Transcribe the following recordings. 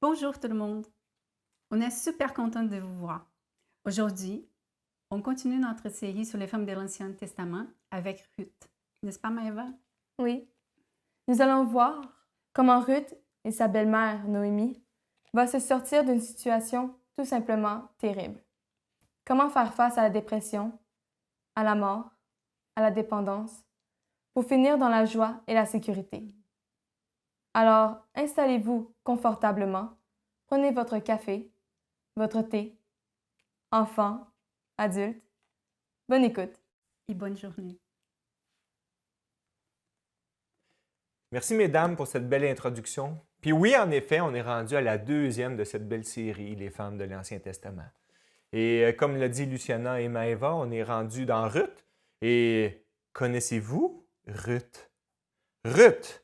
Bonjour tout le monde. On est super content de vous voir. Aujourd'hui, on continue notre série sur les femmes de l'Ancien Testament avec Ruth. N'est-ce pas, Maëva? Oui. Nous allons voir comment Ruth et sa belle-mère, Noémie, vont se sortir d'une situation tout simplement terrible. Comment faire face à la dépression, à la mort, à la dépendance, pour finir dans la joie et la sécurité. Alors, installez-vous confortablement, prenez votre café, votre thé, enfants, adultes. Bonne écoute. Et bonne journée. Merci, mesdames, pour cette belle introduction. Puis oui, en effet, on est rendu à la deuxième de cette belle série, Les femmes de l'Ancien Testament. Et comme l'a dit Luciana et Maëva, on est rendu dans Ruth. Et connaissez-vous Ruth? Ruth,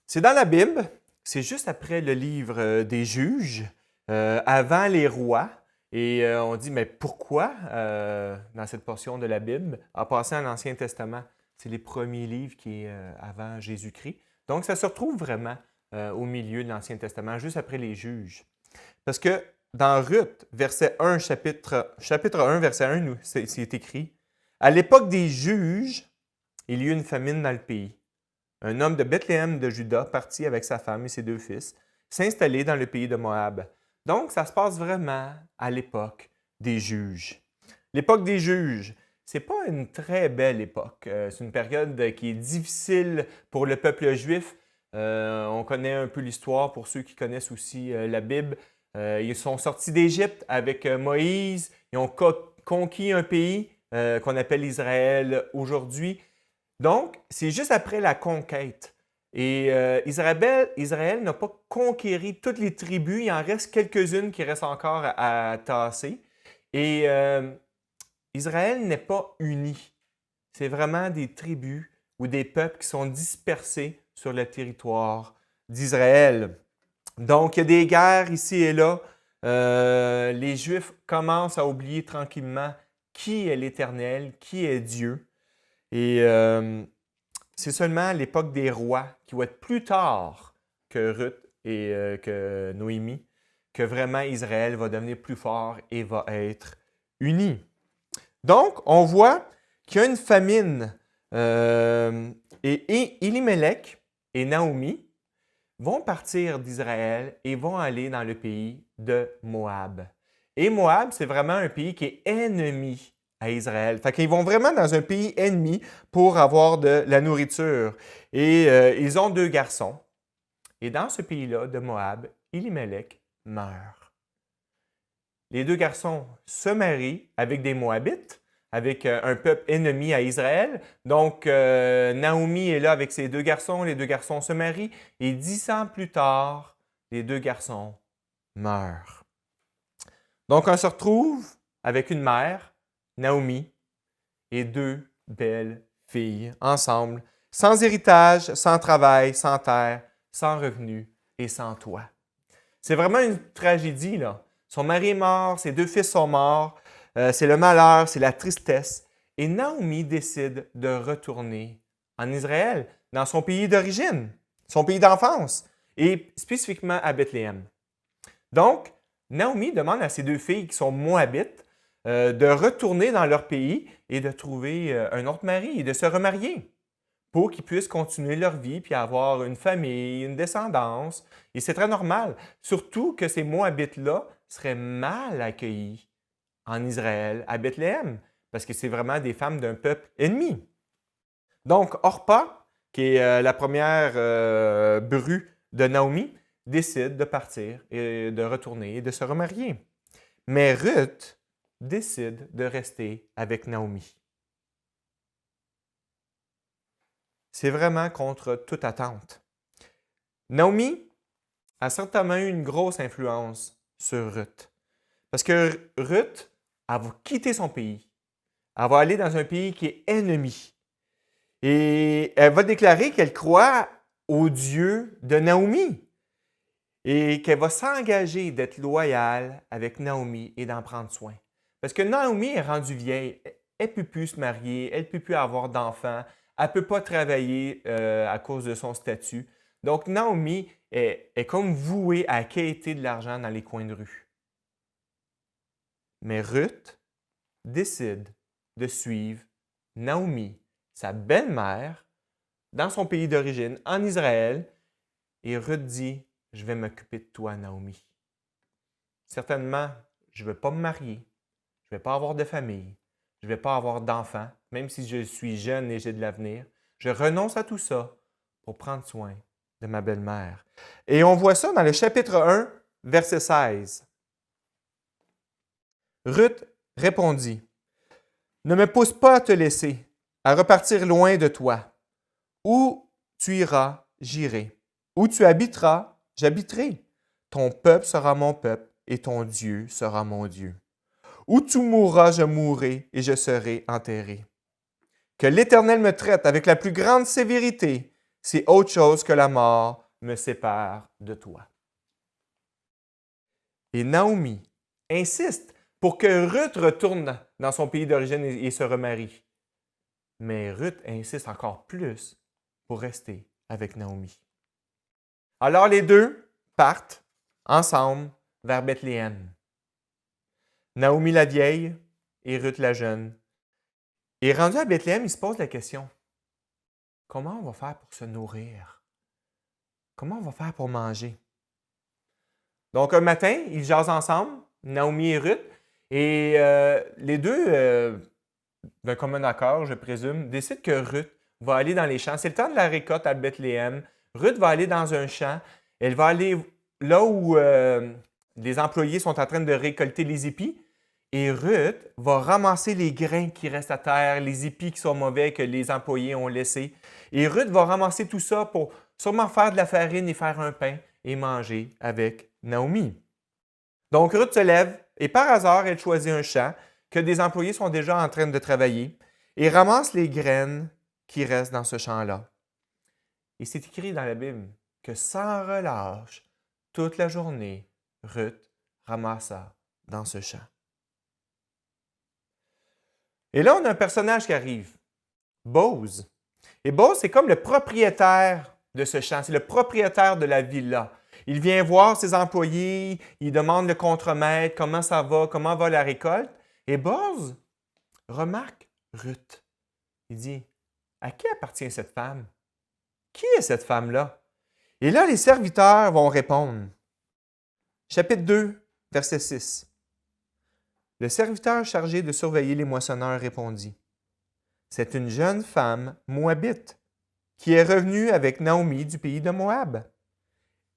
c'est dans la Bible, c'est juste après le livre des Juges, avant les rois. Et on dit, mais pourquoi dans cette portion de la Bible, en passant à l'Ancien Testament? C'est les premiers livres qui est avant Jésus-Christ. Donc, ça se retrouve vraiment au milieu de l'Ancien Testament, juste après les Juges. Parce que dans Ruth, verset 1, chapitre 1, verset 1, c'est écrit « À l'époque des Juges, il y eut une famine dans le pays. Un homme de Bethléem de Juda partit avec sa femme et ses deux fils, s'installer dans le pays de Moab. » Donc, ça se passe vraiment à l'époque des Juges. L'époque des Juges, c'est pas une très belle époque. C'est une période qui est difficile pour le peuple juif. On connaît un peu l'histoire pour ceux qui connaissent aussi la Bible. Ils sont sortis d'Égypte avec Moïse. Ils ont conquis un pays qu'on appelle Israël aujourd'hui. Donc, c'est juste après la conquête. Et Israël n'a pas conquéri toutes les tribus. Il en reste quelques-unes qui restent encore à tasser. Et Israël n'est pas uni. C'est vraiment des tribus ou des peuples qui sont dispersés sur le territoire d'Israël. Donc, il y a des guerres ici et là. Les Juifs commencent à oublier tranquillement qui est l'Éternel, qui est Dieu. Et c'est seulement à l'époque des rois, qui va être plus tard que Ruth et que Noémie, que vraiment Israël va devenir plus fort et va être uni. Donc, on voit qu'il y a une famine et Elimelech et Naomi vont partir d'Israël et vont aller dans le pays de Moab. Et Moab, c'est vraiment un pays qui est ennemi à Israël. Fait qu'ils vont vraiment dans un pays ennemi pour avoir de la nourriture. Et ils ont deux garçons. Et dans ce pays-là, de Moab, Elimelech meurt. Les deux garçons se marient avec des Moabites, avec un peuple ennemi à Israël. Donc, Naomi est là avec ses deux garçons. Les deux garçons se marient. Et 10 ans plus tard, les deux garçons meurent. Donc, on se retrouve avec une mère, Naomi, et deux belles filles ensemble, sans héritage, sans travail, sans terre, sans revenus et sans toit. C'est vraiment une tragédie, là. Son mari est mort, ses deux fils sont morts, c'est le malheur, c'est la tristesse. Et Naomi décide de retourner en Israël, dans son pays d'origine, son pays d'enfance, et spécifiquement à Bethléem. Donc, Naomi demande à ses deux filles qui sont moabites de retourner dans leur pays et de trouver un autre mari et de se remarier pour qu'ils puissent continuer leur vie puis avoir une famille, une descendance. Et c'est très normal. Surtout que ces Moabites-là seraient mal accueillis en Israël, à Bethléem, parce que c'est vraiment des femmes d'un peuple ennemi. Donc, Orpa, qui est la première bru de Naomi, décide de partir et de retourner et de se remarier. Mais Ruth décide de rester avec Naomi. C'est vraiment contre toute attente. Naomi a certainement eu une grosse influence sur Ruth. Parce que Ruth, elle va quitter son pays. Elle va aller dans un pays qui est ennemi. Et elle va déclarer qu'elle croit au Dieu de Naomi. Et qu'elle va s'engager d'être loyale avec Naomi et d'en prendre soin. Parce que Naomi est rendue vieille. Elle ne peut plus se marier, elle ne peut plus avoir d'enfants. Elle ne peut pas travailler à cause de son statut. Donc, Naomi est comme vouée à quêter de l'argent dans les coins de rue. Mais Ruth décide de suivre Naomi, sa belle-mère, dans son pays d'origine, en Israël, et Ruth dit, « Je vais m'occuper de toi, Naomi. Certainement, je ne vais pas me marier, je ne vais pas avoir de famille, je ne vais pas avoir d'enfants, même si je suis jeune et j'ai de l'avenir. Je renonce à tout ça pour prendre soin de ma belle-mère. » Et on voit ça dans le chapitre 1, verset 16. Ruth répondit, « Ne me pousse pas à te laisser, à repartir loin de toi. Où tu iras, j'irai. Où tu habiteras, j'habiterai. Ton peuple sera mon peuple et ton Dieu sera mon Dieu. Où tu mourras, je mourrai et je serai enterré. Que l'Éternel me traite avec la plus grande sévérité, si autre chose que la mort me sépare de toi. » Et Naomi insiste pour que Ruth retourne dans son pays d'origine et se remarie. Mais Ruth insiste encore plus pour rester avec Naomi. Alors les deux partent ensemble vers Bethléem. Naomi la vieille et Ruth la jeune. Et rendu à Bethléem, ils se posent la question, comment on va faire pour se nourrir? Comment on va faire pour manger? Donc un matin, ils jasent ensemble, Naomi et Ruth, et les deux, d'un commun accord, je présume, décident que Ruth va aller dans les champs. C'est le temps de la récolte à Bethléem. Ruth va aller dans un champ. Elle va aller là où les employés sont en train de récolter les épis. Et Ruth va ramasser les grains qui restent à terre, les épis qui sont mauvais que les employés ont laissés. Et Ruth va ramasser tout ça pour sûrement faire de la farine et faire un pain et manger avec Naomi. Donc Ruth se lève et par hasard, elle choisit un champ que des employés sont déjà en train de travailler et ramasse les graines qui restent dans ce champ-là. Et c'est écrit dans la Bible que sans relâche, toute la journée, Ruth ramassa dans ce champ. Et là, on a un personnage qui arrive, Boz. Et Boz, c'est comme le propriétaire de ce champ, c'est le propriétaire de la villa. Il vient voir ses employés, il demande le contremaître, comment ça va, comment va la récolte. Et Boz remarque Ruth. Il dit, « À qui appartient cette femme? Qui est cette femme-là? » Et là, les serviteurs vont répondre. Chapitre 2, verset 6. Le serviteur chargé de surveiller les moissonneurs répondit, « C'est une jeune femme moabite qui est revenue avec Naomi du pays de Moab.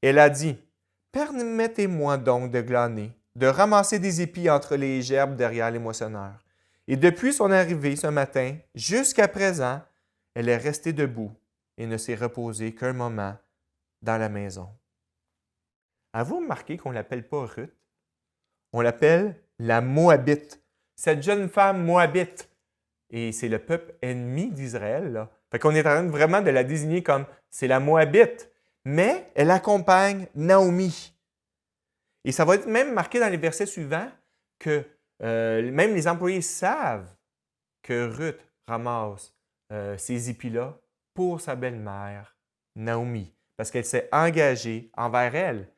Elle a dit, « Permettez-moi donc de glaner, de ramasser des épis entre les gerbes derrière les moissonneurs. » Et depuis son arrivée ce matin, jusqu'à présent, elle est restée debout et ne s'est reposée qu'un moment dans la maison. Avez-vous remarqué qu'on ne l'appelle pas Ruth? On l'appelle la Moabite. Cette jeune femme Moabite. Et c'est le peuple ennemi d'Israël, là. Fait qu'on est en train vraiment de la désigner comme c'est la Moabite. Mais elle accompagne Naomi. Et ça va être même marqué dans les versets suivants que même les employés savent que Ruth ramasse ces épis-là pour sa belle-mère, Naomi, parce qu'elle s'est engagée envers elle.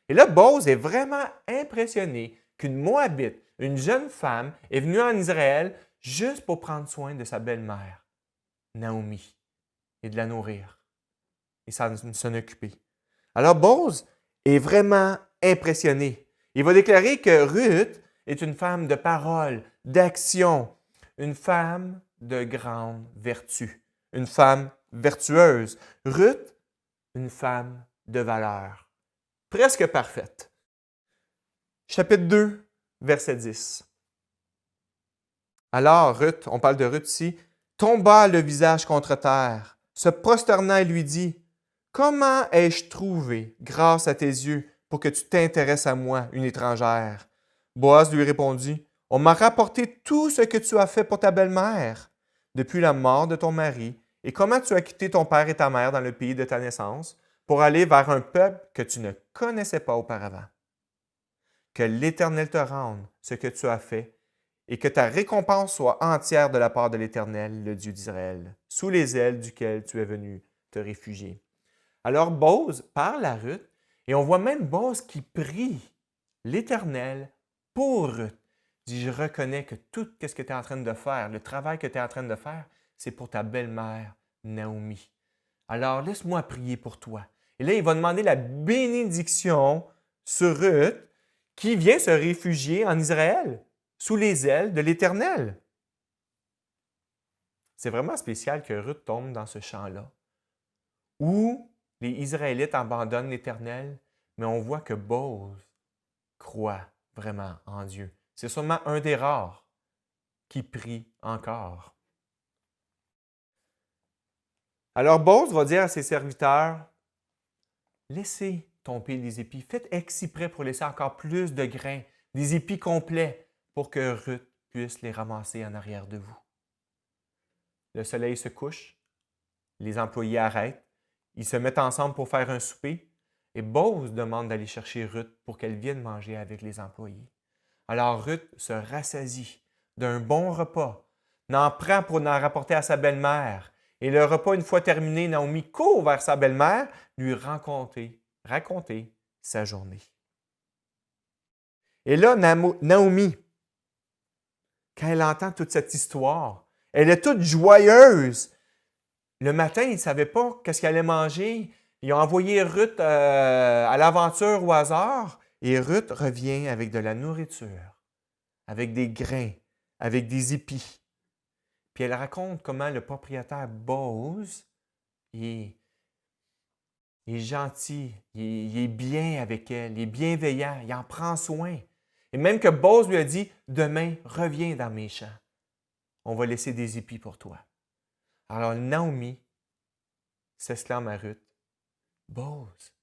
Et là, Boz est vraiment impressionné qu'une Moabite, une jeune femme, est venue en Israël juste pour prendre soin de sa belle-mère, Naomi, et de la nourrir et s'en occuper. Alors, Boz est vraiment impressionné. Il va déclarer que Ruth est une femme de parole, d'action, une femme de grande vertu, une femme vertueuse. Ruth, une femme de valeur, presque parfaite. Chapitre 2, verset 10. Alors Ruth, on parle de Ruth ici, tomba le visage contre terre, se prosternant et lui dit, « Comment ai-je trouvé grâce à tes yeux pour que tu t'intéresses à moi, une étrangère? » Boaz lui répondit, « On m'a rapporté tout ce que tu as fait pour ta belle-mère depuis la mort de ton mari et comment tu as quitté ton père et ta mère dans le pays de ta naissance pour aller vers un peuple que tu ne connaissais pas auparavant. Que l'Éternel te rende ce que tu as fait et que ta récompense soit entière de la part de l'Éternel, le Dieu d'Israël, sous les ailes duquel tu es venu te réfugier. » Alors Bose parle à Ruth et on voit même Bose qui prie l'Éternel pour Ruth. Il dit, je reconnais que tout ce que tu es en train de faire, le travail que tu es en train de faire, c'est pour ta belle-mère, Naomi. Alors laisse-moi prier pour toi. Et là, il va demander la bénédiction sur Ruth qui vient se réfugier en Israël, sous les ailes de l'Éternel. C'est vraiment spécial que Ruth tombe dans ce champ-là, où les Israélites abandonnent l'Éternel, mais on voit que Bose croit vraiment en Dieu. C'est sûrement un des rares qui prie encore. Alors Bose va dire à ses serviteurs, laissez tomber les épis, faites exprès pour laisser encore plus de grains, des épis complets, pour que Ruth puisse les ramasser en arrière de vous. Le soleil se couche, les employés arrêtent, ils se mettent ensemble pour faire un souper, et Bose demande d'aller chercher Ruth pour qu'elle vienne manger avec les employés. Alors Ruth se rassasie d'un bon repas, n'en prend pour en rapporter à sa belle-mère. Et le repas, une fois terminé, Naomi court vers sa belle-mère, lui raconter sa journée. Et là, Naomi, quand elle entend toute cette histoire, elle est toute joyeuse. Le matin, ils ne savaient pas qu'est-ce qu'elle allait manger. Ils ont envoyé Ruth à l'aventure au hasard. Et Ruth revient avec de la nourriture, avec des grains, avec des épis. Puis elle raconte comment le propriétaire Bose, il est gentil, il est bien avec elle, il est bienveillant, il en prend soin. Et même que Bose lui a dit, demain, reviens dans mes champs. On va laisser des épis pour toi. Alors Naomi s'exclame à Ruth, Bose,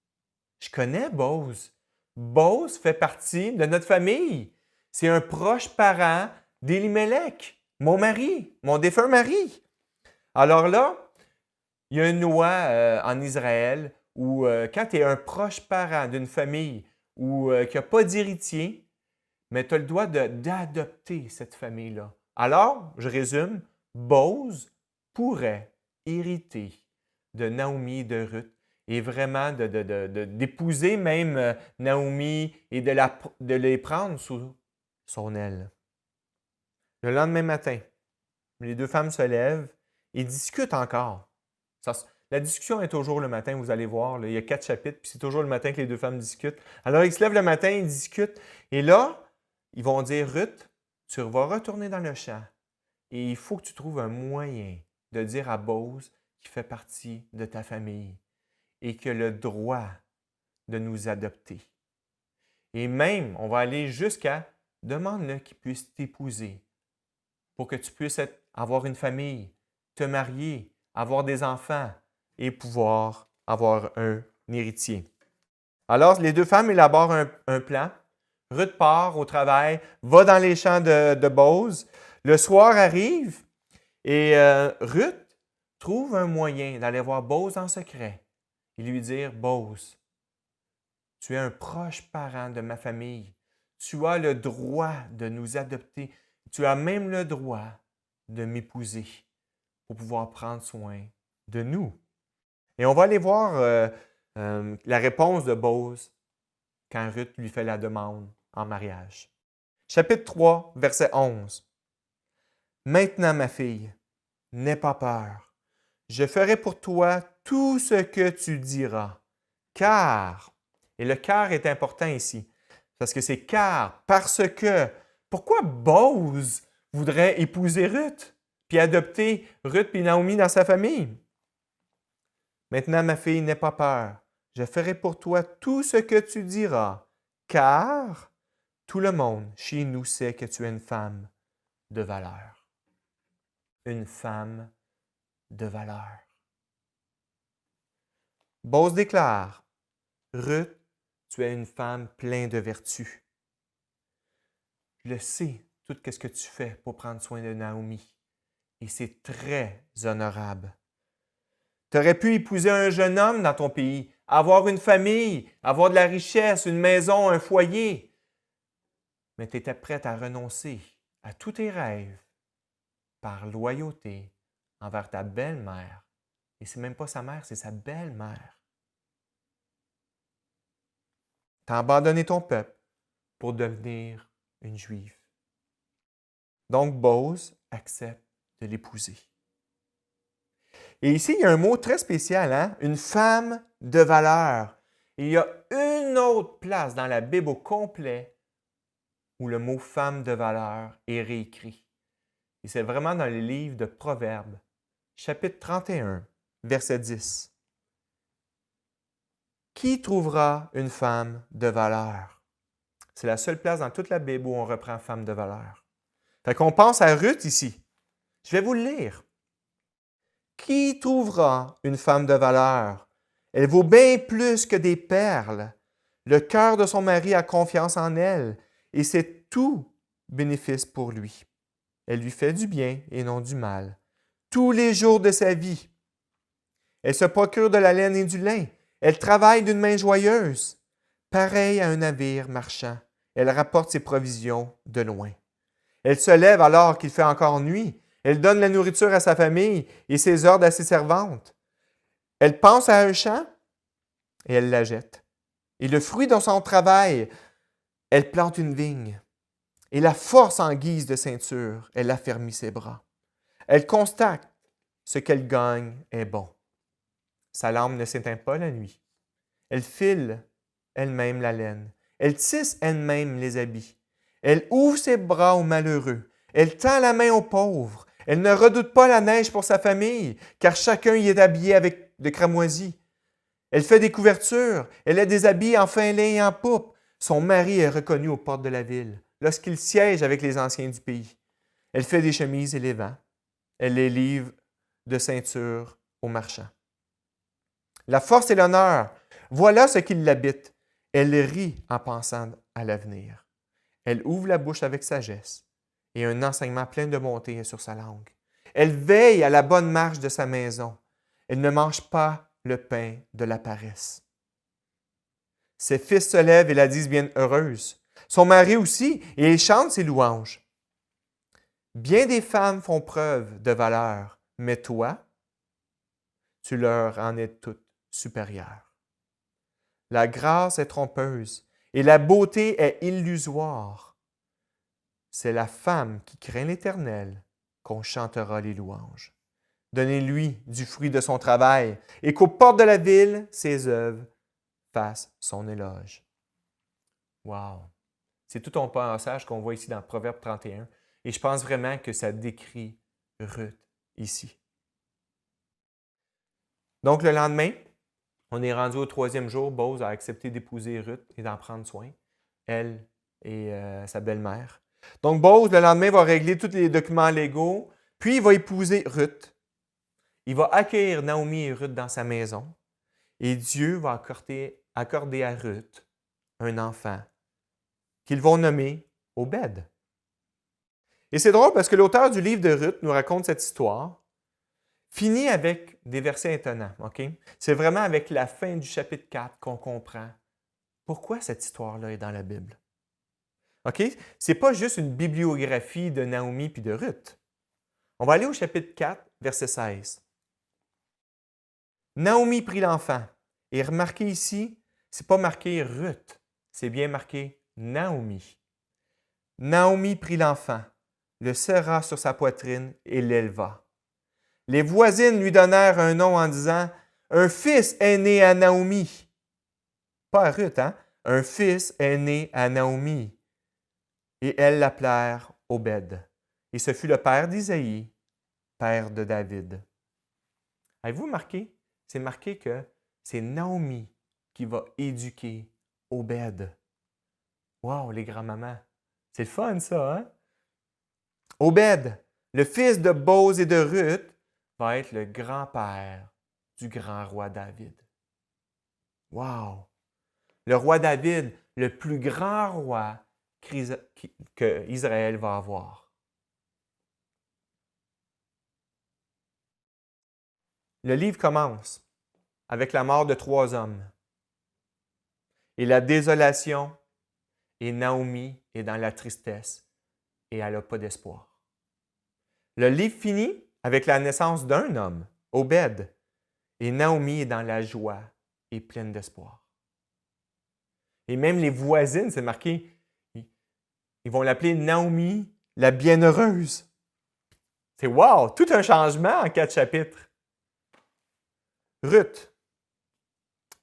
je connais Bose. Bose fait partie de notre famille. C'est un proche parent d'Élimélec, mon mari, mon défunt mari. Alors là, il y a une loi en Israël où quand tu es un proche parent d'une famille ou qui n'a pas d'héritier, mais tu as le droit d'adopter cette famille-là. Alors, je résume, Bose pourrait hériter de Naomi et de Ruth et vraiment d'épouser même Naomi et de les prendre sous son aile. Le lendemain matin, les deux femmes se lèvent et discutent encore. La discussion est toujours le matin, vous allez voir. Là, il y a 4 chapitres, puis c'est toujours le matin que les deux femmes discutent. Alors, ils se lèvent le matin, ils discutent. Et là, ils vont dire, Ruth, tu vas retourner dans le champ et il faut que tu trouves un moyen de dire à Bose qui fait partie de ta famille et qui a le droit de nous adopter. Et même, on va aller jusqu'à demande-le qu'il puisse t'épouser pour que tu puisses avoir une famille, te marier, avoir des enfants et pouvoir avoir un héritier. Alors, les deux femmes élaborent un plan. Ruth part au travail, va dans les champs de Bose. Le soir arrive et Ruth trouve un moyen d'aller voir Bose en secret et lui dire, Bose, tu es un proche parent de ma famille. Tu as le droit de nous adopter. Tu as même le droit de m'épouser pour pouvoir prendre soin de nous. Et on va aller voir la réponse de Bose quand Ruth lui fait la demande en mariage. Chapitre 3, verset 11. Maintenant, ma fille, n'aie pas peur. Je ferai pour toi tout ce que tu diras. Car, et le car est important ici, parce que c'est car, parce que. Pourquoi Bose voudrait épouser Ruth, puis adopter Ruth et Naomi dans sa famille? Maintenant, ma fille, n'aie pas peur. Je ferai pour toi tout ce que tu diras, car tout le monde chez nous sait que tu es une femme de valeur. Une femme de valeur. Bose déclare, Ruth, tu es une femme pleine de vertu. Je le sais, tout ce que tu fais pour prendre soin de Naomi. Et c'est très honorable. Tu aurais pu épouser un jeune homme dans ton pays, avoir une famille, avoir de la richesse, une maison, un foyer. Mais tu étais prête à renoncer à tous tes rêves par loyauté envers ta belle-mère. Et ce n'est même pas sa mère, c'est sa belle-mère. tu as abandonné ton peuple pour devenir une Juive. Donc, Bose accepte de l'épouser. Et ici, il y a un mot très spécial, hein? Une femme de valeur. Il y a une autre place dans la Bible au complet où le mot femme de valeur est réécrit. Et c'est vraiment dans le livre de Proverbes, chapitre 31, verset 10. Qui trouvera une femme de valeur? C'est la seule place dans toute la Bible où on reprend femme de valeur. Fait qu'on pense à Ruth ici. Je vais vous le lire. Qui trouvera une femme de valeur? Elle vaut bien plus que des perles. Le cœur de son mari a confiance en elle et c'est tout bénéfice pour lui. Elle lui fait du bien et non du mal. Tous les jours de sa vie. Elle se procure de la laine et du lin. Elle travaille d'une main joyeuse. Pareille à un navire marchand, elle rapporte ses provisions de loin. Elle se lève alors qu'il fait encore nuit. Elle donne la nourriture à sa famille et ses ordres à ses servantes. Elle pense à un champ et elle la jette. Et le fruit de son travail, elle plante une vigne. Et la force en guise de ceinture, elle affermit ses bras. Elle constate ce qu'elle gagne est bon. Sa lampe ne s'éteint pas la nuit. Elle file elle-même la laine. Elle tisse elle-même les habits. Elle ouvre ses bras aux malheureux. Elle tend la main aux pauvres. Elle ne redoute pas la neige pour sa famille, car chacun y est habillé avec de cramoisie. Elle fait des couvertures. Elle a des habits en fin lin et en pourpre. Son mari est reconnu aux portes de la ville, lorsqu'il siège avec les anciens du pays. Elle fait des chemises et les vend. Elle les livre de ceinture aux marchands. La force et l'honneur, voilà ce qui l'habite. Elle rit en pensant à l'avenir. Elle ouvre la bouche avec sagesse et un enseignement plein de bonté est sur sa langue. Elle veille à la bonne marche de sa maison. Elle ne mange pas le pain de la paresse. Ses fils se lèvent et la disent bien heureuse. Son mari aussi, et il chante ses louanges. Bien des femmes font preuve de valeur, mais toi, tu leur en es toute supérieure. La grâce est trompeuse et la beauté est illusoire. C'est la femme qui craint l'Éternel qu'on chantera les louanges. Donnez-lui du fruit de son travail et qu'aux portes de la ville, ses œuvres fassent son éloge. Wow! C'est tout un passage qu'on voit ici dans Proverbe 31 et je pense vraiment que ça décrit Ruth ici. Donc le lendemain, on est rendu au 3e jour. Bose a accepté d'épouser Ruth et d'en prendre soin, elle et sa belle-mère. Donc Bose, le lendemain, va régler tous les documents légaux, puis il va épouser Ruth. Il va accueillir Naomi et Ruth dans sa maison et Dieu va accorder à Ruth un enfant qu'ils vont nommer Obed. Et c'est drôle parce que l'auteur du livre de Ruth nous raconte cette histoire, finit avec des versets étonnants. Okay? C'est vraiment avec la fin du chapitre 4 qu'on comprend pourquoi cette histoire-là est dans la Bible. Okay? Ce n'est pas juste une bibliographie de Naomi puis de Ruth. On va aller au chapitre 4, verset 16. Naomi prit l'enfant. Et remarquez ici, ce n'est pas marqué Ruth, c'est bien marqué Naomi. Naomi prit l'enfant, le serra sur sa poitrine et l'éleva. Les voisines lui donnèrent un nom en disant « Un fils est né à Naomi. » Pas à Ruth, hein? « Un fils est né à Naomi. » Et elles l'appelèrent Obed. Et ce fut le père d'Isaïe, père de David. Avez-vous remarqué? C'est marqué que c'est Naomi qui va éduquer Obed. Wow, les grands-mamans! C'est le fun, ça, hein? Obed, le fils de Bose et de Ruth, va être le grand-père du grand roi David. Wow! Le roi David, le plus grand roi que Israël va avoir. Le livre commence avec la mort de 3 hommes et la désolation, et Naomi est dans la tristesse et elle n'a pas d'espoir. Le livre finit avec la naissance d'un homme, Obed, et Naomi est dans la joie et pleine d'espoir. Et même les voisines, c'est marqué, ils vont l'appeler Naomi, la bienheureuse. C'est wow! Tout un changement en 4 chapitres. Ruth,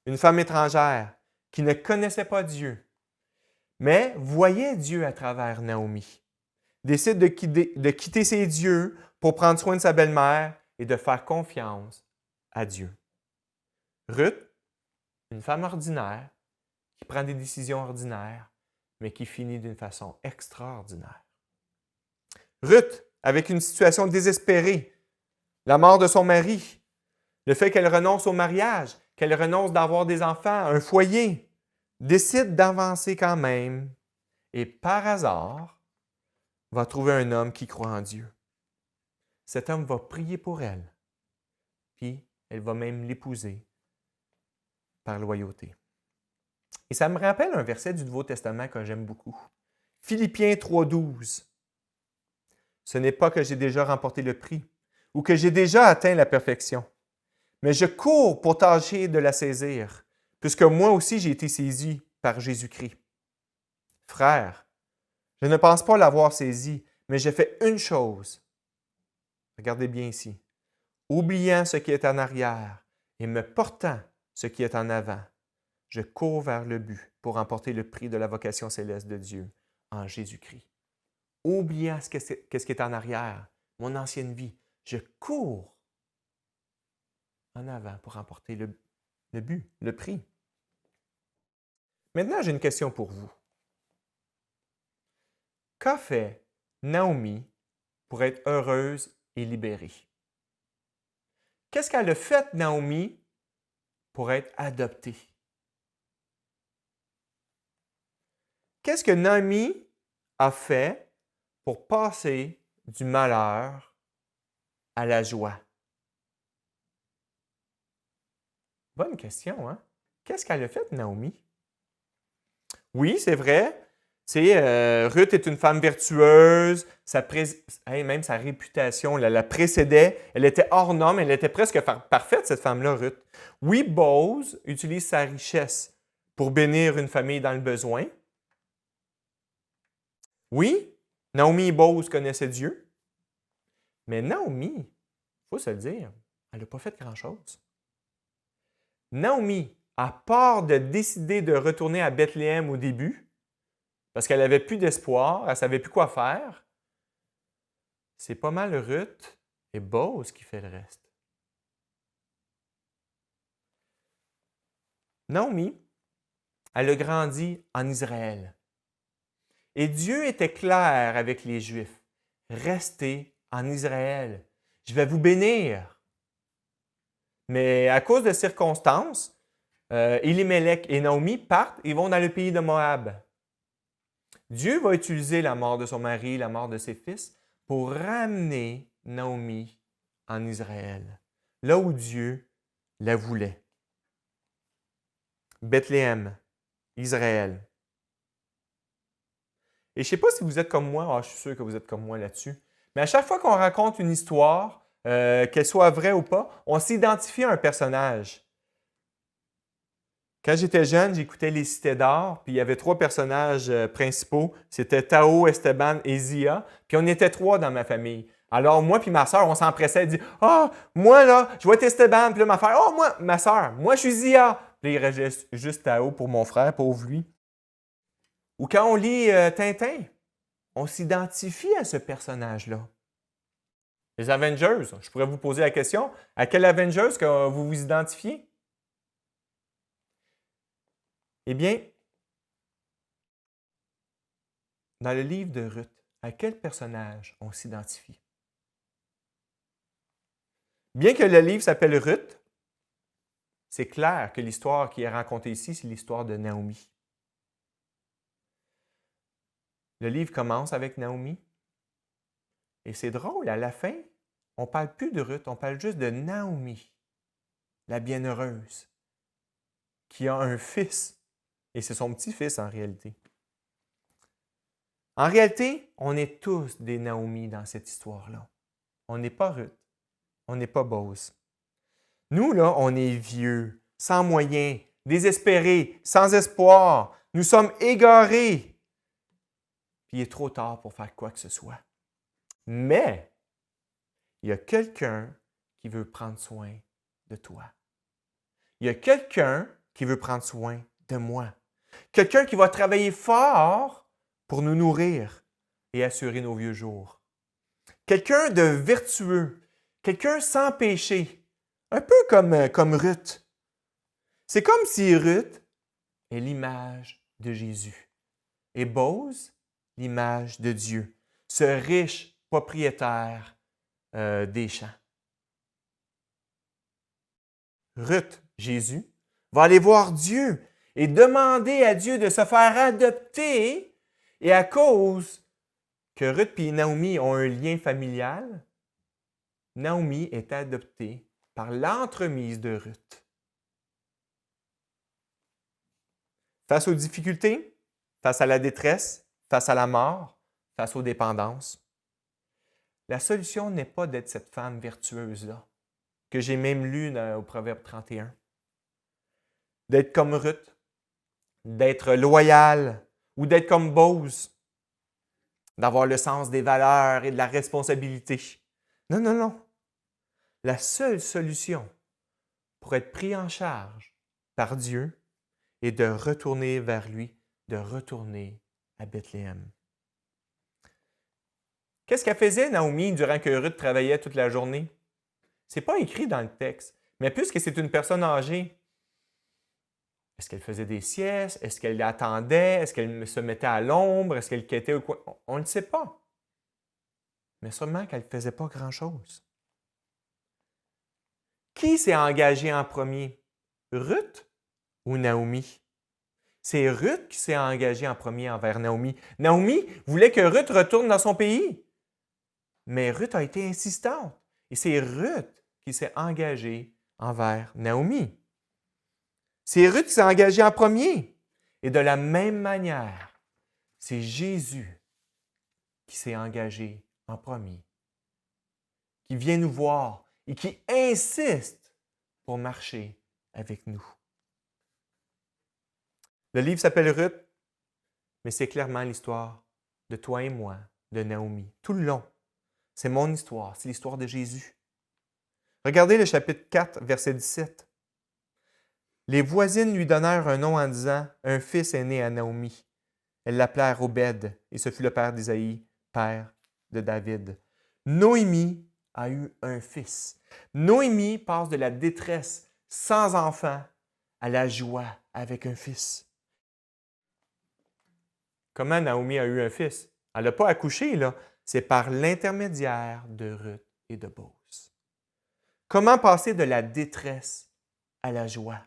une femme étrangère qui ne connaissait pas Dieu, mais voyait Dieu à travers Naomi, décide de quitter ses dieux pour prendre soin de sa belle-mère et de faire confiance à Dieu. Ruth, une femme ordinaire qui prend des décisions ordinaires, mais qui finit d'une façon extraordinaire. Ruth, avec une situation désespérée, la mort de son mari, le fait qu'elle renonce au mariage, qu'elle renonce d'avoir des enfants, un foyer, décide d'avancer quand même et par hasard va trouver un homme qui croit en Dieu. Cet homme va prier pour elle, puis elle va même l'épouser par loyauté. Et ça me rappelle un verset du Nouveau Testament que j'aime beaucoup. Philippiens 3,12. Ce n'est pas que j'ai déjà remporté le prix ou que j'ai déjà atteint la perfection, mais je cours pour tâcher de la saisir, puisque moi aussi j'ai été saisi par Jésus-Christ. Frères, je ne pense pas l'avoir saisi, mais j'ai fait une chose. Regardez bien ici. Oubliant ce qui est en arrière et me portant ce qui est en avant, je cours vers le but pour remporter le prix de la vocation céleste de Dieu en Jésus-Christ. Oubliant ce qui est en arrière, mon ancienne vie, je cours en avant pour remporter le but, le prix. Maintenant, j'ai une question pour vous. Qu'a fait Naomi pour être heureuse et libérée? Qu'est-ce qu'elle a fait, Naomi, pour être adoptée? Qu'est-ce que Naomi a fait pour passer du malheur à la joie? Bonne question, hein? Qu'est-ce qu'elle a fait, Naomi? Oui, c'est vrai. Ruth est une femme vertueuse, même sa réputation la précédait. Elle était hors norme, elle était presque parfaite, cette femme-là, Ruth. Oui, Boaz utilise sa richesse pour bénir une famille dans le besoin. Oui, Naomi et Boaz connaissaient Dieu. Mais Naomi, il faut se le dire, elle n'a pas fait grand-chose. Naomi, à part de décider de retourner à Bethléem au début, parce qu'elle n'avait plus d'espoir, elle ne savait plus quoi faire, c'est pas mal Ruth et Boaz qui fait le reste. Naomi, elle a grandi en Israël. Et Dieu était clair avec les Juifs. Restez en Israël. Je vais vous bénir. Mais à cause de circonstances, Elimelech et Naomi partent et vont dans le pays de Moab. Dieu va utiliser la mort de son mari, la mort de ses fils, pour ramener Naomi en Israël, là où Dieu la voulait. Bethléem, Israël. Et je ne sais pas si vous êtes comme moi, je suis sûr que vous êtes comme moi là-dessus, mais à chaque fois qu'on raconte une histoire, qu'elle soit vraie ou pas, on s'identifie à un personnage. Quand j'étais jeune, j'écoutais Les Cités d'Or, puis il y avait 3 personnages principaux. C'était Tao, Esteban et Zia. Puis on était 3 dans ma famille. Alors moi puis ma soeur, on s'empressait et dit « Ah, moi là, je vais être Esteban. » Puis là, ma frère « Oh, moi, ma soeur, moi je suis Zia. » Puis là, il restait juste Tao pour mon frère, pauvre lui. Ou quand on lit Tintin, on s'identifie à ce personnage-là. Les Avengers, je pourrais vous poser la question, à quel Avengers que vous vous identifiez? Eh bien, dans le livre de Ruth, à quel personnage on s'identifie? Bien que le livre s'appelle Ruth, c'est clair que l'histoire qui est racontée ici, c'est l'histoire de Naomi. Le livre commence avec Naomi. Et c'est drôle, à la fin, on ne parle plus de Ruth, on parle juste de Naomi, la bienheureuse, qui a un fils. Et c'est son petit-fils en réalité. En réalité, on est tous des Naomi dans cette histoire-là. On n'est pas Ruth, on n'est pas Boaz. Nous, là, on est vieux, sans moyens, désespérés, sans espoir. Nous sommes égarés. Puis il est trop tard pour faire quoi que ce soit. Mais il y a quelqu'un qui veut prendre soin de toi. Il y a quelqu'un qui veut prendre soin de moi. Quelqu'un qui va travailler fort pour nous nourrir et assurer nos vieux jours. Quelqu'un de vertueux, quelqu'un sans péché, un peu comme Ruth. C'est comme si Ruth est l'image de Jésus et Bose l'image de Dieu, ce riche propriétaire des champs. Ruth, Jésus, va aller voir Dieu et demander à Dieu de se faire adopter. Et à cause que Ruth et Naomi ont un lien familial, Naomi est adoptée par l'entremise de Ruth. Face aux difficultés, face à la détresse, face à la mort, face aux dépendances, la solution n'est pas d'être cette femme vertueuse-là, que j'ai même lu au Proverbe 31. D'être comme Ruth, d'être loyal ou d'être comme Bose, d'avoir le sens des valeurs et de la responsabilité. Non, non, non. La seule solution pour être pris en charge par Dieu est de retourner vers lui, de retourner à Bethléem. Qu'est-ce qu'elle faisait, Naomi, durant que Ruth travaillait toute la journée? Ce n'est pas écrit dans le texte, mais puisque c'est une personne âgée, est-ce qu'elle faisait des siestes? Est-ce qu'elle attendait? Est-ce qu'elle se mettait à l'ombre? Est-ce qu'elle quittait au coin? On ne sait pas. Mais sûrement qu'elle ne faisait pas grand-chose. Qui s'est engagé en premier? Ruth ou Naomi? C'est Ruth qui s'est engagée en premier envers Naomi. Naomi voulait que Ruth retourne dans son pays. Mais Ruth a été insistante. Et c'est Ruth qui s'est engagée envers Naomi. C'est Ruth qui s'est engagée en premier. Et de la même manière, c'est Jésus qui s'est engagé en premier, qui vient nous voir et qui insiste pour marcher avec nous. Le livre s'appelle Ruth, mais c'est clairement l'histoire de toi et moi, de Naomi, tout le long. C'est mon histoire, c'est l'histoire de Jésus. Regardez le chapitre 4, verset 17. Les voisines lui donnèrent un nom en disant « Un fils est né à Naomi ». Elles l'appelèrent Obed, et ce fut le père d'Isaïe, père de David. Noémie a eu un fils. Noémie passe de la détresse sans enfant à la joie avec un fils. Comment Naomi a eu un fils? Elle n'a pas accouché, là. C'est par l'intermédiaire de Ruth et de Bose. Comment passer de la détresse à la joie?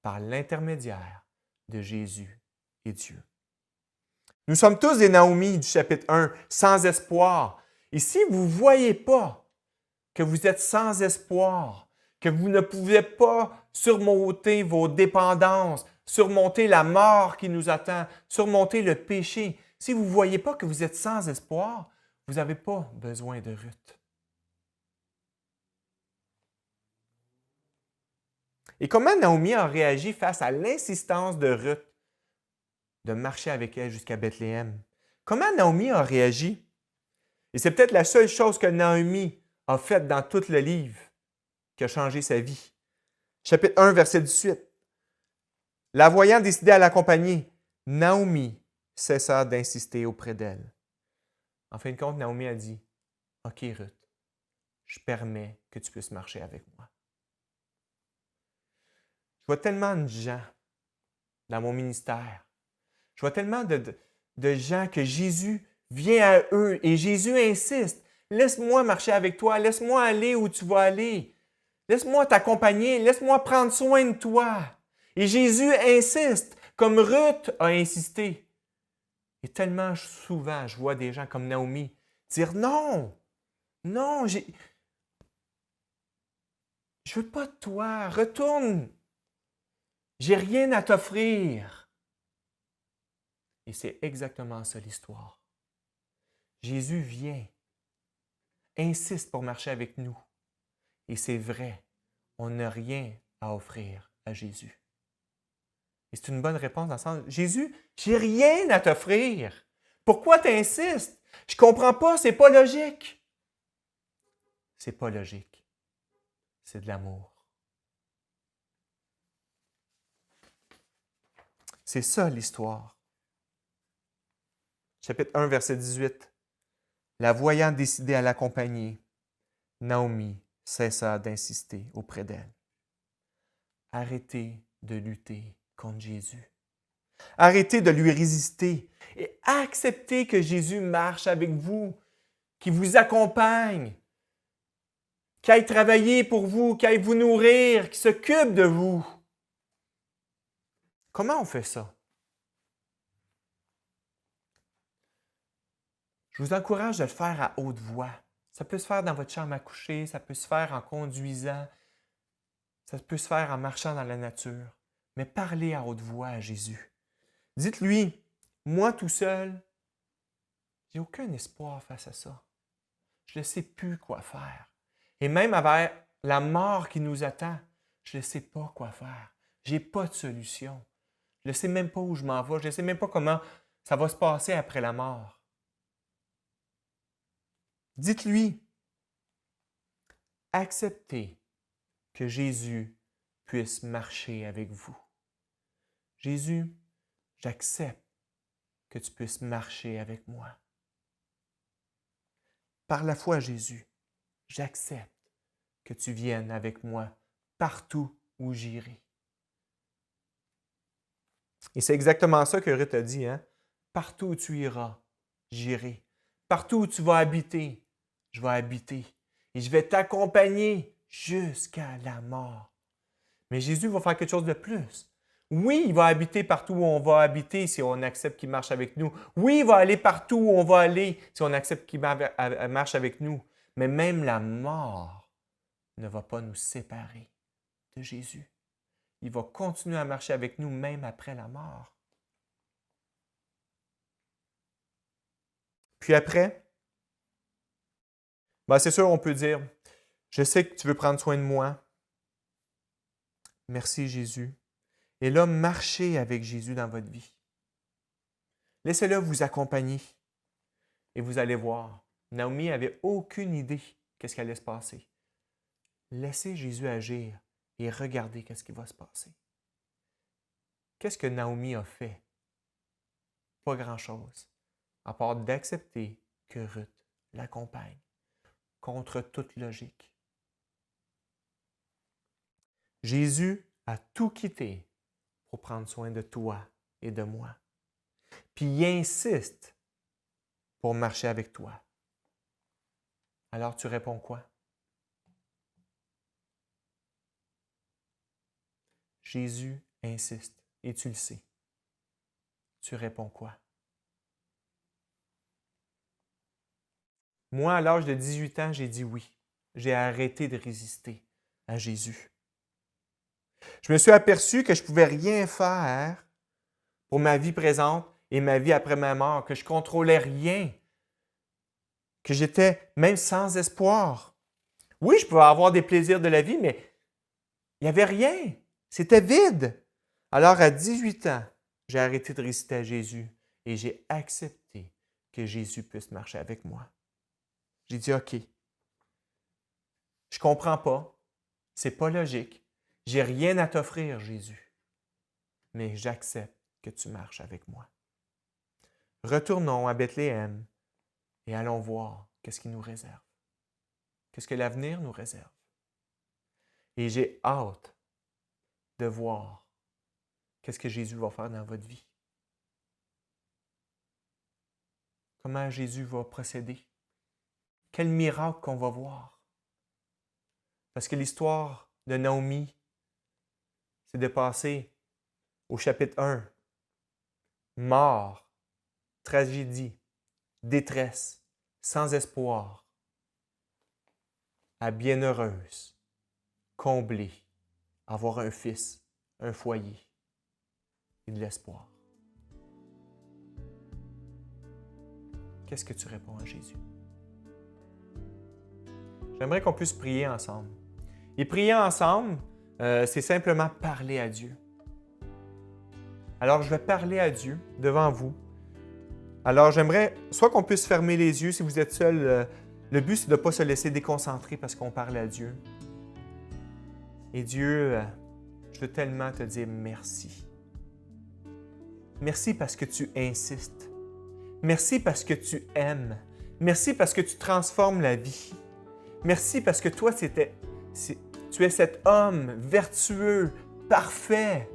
Par l'intermédiaire de Jésus et Dieu. Nous sommes tous des Naomi du chapitre 1, sans espoir. Et si vous ne voyez pas que vous êtes sans espoir, que vous ne pouvez pas surmonter vos dépendances, surmonter la mort qui nous attend, surmonter le péché, si vous ne voyez pas que vous êtes sans espoir, vous n'avez pas besoin de Ruth. Et comment Naomi a réagi face à l'insistance de Ruth de marcher avec elle jusqu'à Bethléem? Comment Naomi a réagi? Et c'est peut-être la seule chose que Naomi a faite dans tout le livre qui a changé sa vie. Chapitre 1, verset 18. La voyant décider à l'accompagner, Naomi cessa d'insister auprès d'elle. En fin de compte, Naomi a dit, « OK, Ruth, je permets que tu puisses marcher avec moi. » Je vois tellement de gens dans mon ministère. Je vois tellement de gens que Jésus vient à eux et Jésus insiste. Laisse-moi marcher avec toi. Laisse-moi aller où tu vas aller. Laisse-moi t'accompagner. Laisse-moi prendre soin de toi. Et Jésus insiste, comme Ruth a insisté. Et tellement souvent, je vois des gens comme Naomi dire non, non, je ne veux pas de toi. Retourne. J'ai rien à t'offrir. Et c'est exactement ça l'histoire. Jésus vient, insiste pour marcher avec nous. Et c'est vrai, on n'a rien à offrir à Jésus. Et c'est une bonne réponse dans le sens, Jésus, j'ai rien à t'offrir. Pourquoi tu insistes? Je comprends pas, c'est pas logique. C'est pas logique. C'est de l'amour. C'est ça l'histoire. Chapitre 1, verset 18. La voyant décider à l'accompagner, Naomi cessa d'insister auprès d'elle. Arrêtez de lutter contre Jésus. Arrêtez de lui résister et acceptez que Jésus marche avec vous, qu'il vous accompagne, qu'il aille travailler pour vous, qu'il aille vous nourrir, qu'il s'occupe de vous. Comment on fait ça? Je vous encourage de le faire à haute voix. Ça peut se faire dans votre chambre à coucher, ça peut se faire en conduisant, ça peut se faire en marchant dans la nature. Mais parlez à haute voix à Jésus. Dites-lui, moi tout seul, j'ai aucun espoir face à ça. Je ne sais plus quoi faire. Et même avec la mort qui nous attend, je ne sais pas quoi faire. Je n'ai pas de solution. Je ne sais même pas où je m'en vais. Je ne sais même pas comment ça va se passer après la mort. Dites-lui, acceptez que Jésus puisse marcher avec vous. Jésus, j'accepte que tu puisses marcher avec moi. Par la foi, Jésus, j'accepte que tu viennes avec moi partout où j'irai. Et c'est exactement ça que Ruth a dit, hein? Partout où tu iras, j'irai. Partout où tu vas habiter, je vais habiter. Et je vais t'accompagner jusqu'à la mort. Mais Jésus va faire quelque chose de plus. Oui, il va habiter partout où on va habiter si on accepte qu'il marche avec nous. Oui, il va aller partout où on va aller si on accepte qu'il marche avec nous. Mais même la mort ne va pas nous séparer de Jésus. Il va continuer à marcher avec nous même après la mort. Puis après, c'est sûr, on peut dire, je sais que tu veux prendre soin de moi. Merci Jésus. Et là, marchez avec Jésus dans votre vie. Laissez-le vous accompagner. Et vous allez voir, Naomi n'avait aucune idée qu'est-ce qui allait se passer. Laissez Jésus agir et regardez qu'est-ce qui va se passer. Qu'est-ce que Naomi a fait? Pas grand-chose, à part d'accepter que Ruth l'accompagne, contre toute logique. Jésus a tout quitté pour prendre soin de toi et de moi. Puis il insiste pour marcher avec toi. Alors tu réponds quoi? Jésus insiste et tu le sais. Tu réponds quoi? Moi, à l'âge de 18 ans, j'ai dit oui. J'ai arrêté de résister à Jésus. Je me suis aperçu que je ne pouvais rien faire pour ma vie présente et ma vie après ma mort, que je ne contrôlais rien, que j'étais même sans espoir. Oui, je pouvais avoir des plaisirs de la vie, mais il n'y avait rien. C'était vide. Alors, à 18 ans, j'ai arrêté de résister à Jésus et j'ai accepté que Jésus puisse marcher avec moi. J'ai dit, OK, je ne comprends pas, ce n'est pas logique, j'ai rien à t'offrir, Jésus, mais j'accepte que tu marches avec moi. Retournons à Bethléem et allons voir qu'est-ce qu'il nous réserve, qu'est-ce que l'avenir nous réserve. Et j'ai hâte de voir qu'est-ce que Jésus va faire dans votre vie. Comment Jésus va procéder. Quel miracle qu'on va voir. Parce que l'histoire de Naomi, c'est de passer au chapitre 1. Mort, tragédie, détresse, sans espoir, à bienheureuse, comblée, avoir un fils, un foyer et de l'espoir. Qu'est-ce que tu réponds à Jésus? J'aimerais qu'on puisse prier ensemble. Et prier ensemble, c'est simplement parler à Dieu. Alors, je vais parler à Dieu devant vous. Alors, j'aimerais soit qu'on puisse fermer les yeux si vous êtes seul. Le but, c'est de ne pas se laisser déconcentrer parce qu'on parle à Dieu. Et Dieu, je veux tellement te dire merci. Merci parce que tu insistes. Merci parce que tu aimes. Merci parce que tu transformes la vie. Merci parce que toi, tu es cet homme vertueux, parfait,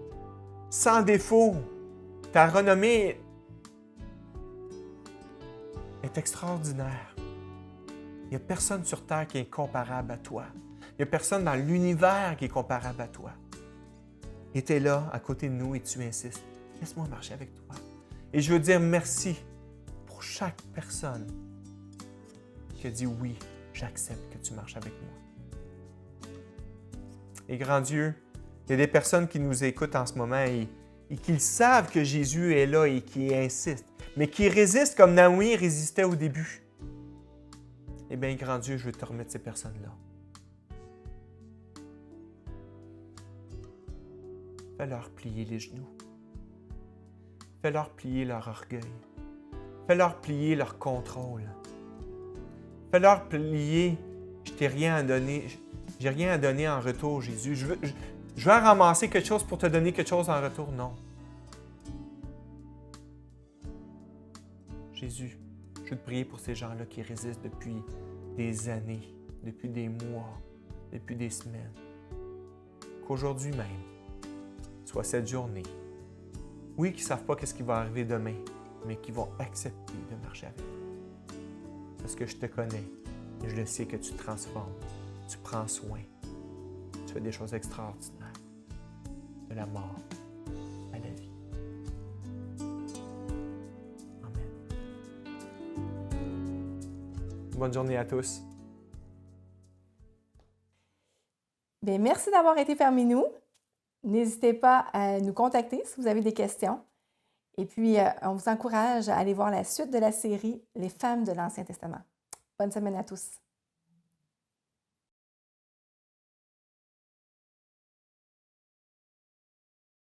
sans défaut. Ta renommée est extraordinaire. Il n'y a personne sur terre qui est comparable à toi. Il n'y a personne dans l'univers qui est comparable à toi. Et tu es là, à côté de nous, et tu insistes. Laisse-moi marcher avec toi. Et je veux dire merci pour chaque personne qui a dit oui, j'accepte que tu marches avec moi. Et grand Dieu, il y a des personnes qui nous écoutent en ce moment et qui savent que Jésus est là et qui insistent, mais qui résistent comme Naomi résistait au début. Eh bien, grand Dieu, je veux te remettre ces personnes-là. Fais-leur plier les genoux. Fais-leur plier leur orgueil. Fais-leur plier leur contrôle. Fais-leur plier, je t'ai rien à donner, j'ai rien à donner en retour, Jésus. Je veux ramasser quelque chose pour te donner quelque chose en retour. Non. Jésus, je veux te prier pour ces gens-là qui résistent depuis des années, depuis des mois, depuis des semaines. Qu'aujourd'hui même soit cette journée. Oui, qui ne savent pas ce qui va arriver demain, mais qui vont accepter de marcher avec toi. Parce que je te connais et je le sais que tu te transformes, tu prends soin, tu fais des choses extraordinaires, de la mort à la vie. Amen. Bonne journée à tous. Bien, merci d'avoir été parmi nous. N'hésitez pas à nous contacter si vous avez des questions. Et puis, on vous encourage à aller voir la suite de la série « Les femmes de l'Ancien Testament ». Bonne semaine à tous.